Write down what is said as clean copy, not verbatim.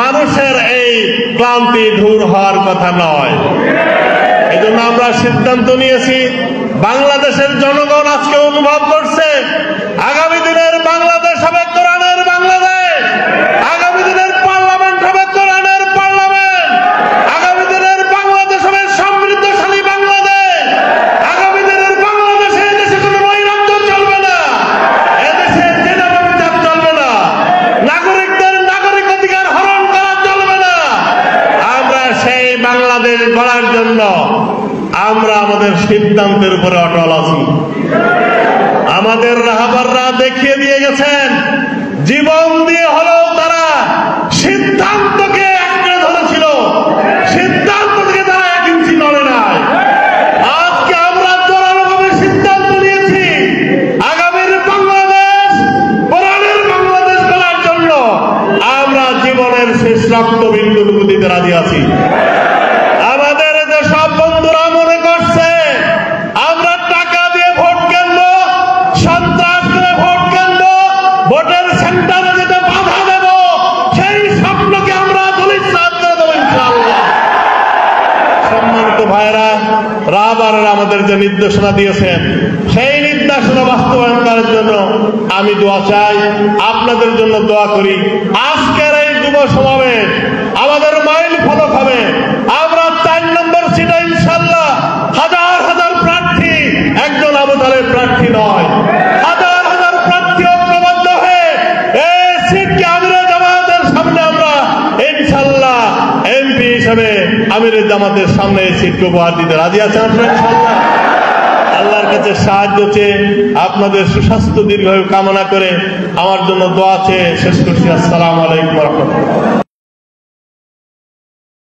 মানুষের এই ক্লান্তি দূর হওয়ার কথা নয়। এই জন্য আমরা সিদ্ধান্ত নিয়েছি, বাংলাদেশের জনগণ আজকে অনুভব করছে আগামী দিনের বাংলাদেশ হবে কোরআনের বাংলাদেশ, আগামী দিনের পার্লামেন্ট হবে কোরআনের পার্লামেন্ট, আগামী দিনের বাংলাদেশ হবে সমৃদ্ধশালী বাংলাদেশ, আগামী দিনের বাংলাদেশে এদেশে কোনো বৈরাগ্য চলবে না, এদেশে জেনারেল বিচার চলবে না, নাগরিকদের নাগরিক অধিকার হরণ করা চলবে না। আমরা সেই বাংলাদেশ গড়ার জন্য আমরা আমাদের সিদ্ধান্তের উপরে অটল আছি। আমাদের রাহবররা দেখিয়ে দিয়ে গেছেন, জীবন দিয়ে হলেও তারা সিদ্ধান্তকে আঁকড়ে ধরেছিল, সিদ্ধান্ত থেকে তারা এক ইঞ্চি নড়ে নাই। আজকে আমরা জোরালোভাবে সিদ্ধান্ত নিয়েছি আগামীর বাংলাদেশ কোরআনের বাংলাদেশ করার জন্য আমরা জীবনের শেষ রক্তবিন্দুটুকু দিতে রাজি আছি। আমাদের যেসব বন্ধুরা মনে করছে আমরা টাকা দিয়ে ভোট কেনবো, সন্ত্রাস করে ভোট কেনবো, ভোটের সেন্টারে যেতে বাধা দেব, সেই স্বপ্নকে আমরা ধূলিসাৎ করে দেবো ইনশাআল্লাহ। সম্মানিত ভাইরা, রাহবররা আমাদের যে নির্দেশনা দিয়েছেন সেই নির্দেশনা বাস্তবায়ন করার জন্য আমি দোয়া চাই, আপনাদের জন্য দোয়া করি। আজকের এই যুব সমাবেশ আমাদের মাইল ফলক হবে। আমরা 4 নম্বর সিটে ইনশাআল্লাহ হাজার হাজার প্রার্থী, একজন আবু তালেব প্রার্থী নয়, হাজার হাজার প্রার্থী ঐক্যবদ্ধ হয়ে এই সিটকে আমিরে জামাতের সামনে আমরা ইনশাআল্লাহ এমপি হিসেবে আমিরে জামাতের সামনে এই সিটকে উপহার দিতে রাজি আছেন আপনারা ইনশাআল্লাহ। আল্লাহর কাছে সাহায্য চেয়ে আপনাদের সুস্বাস্থ্য দীর্ঘায়ু কামনা করে আমার জন্য দোয়া চেয়ে শেষ করছি। আসসালামু আলাইকুম ওয়া রাহমাতুল্লাহ।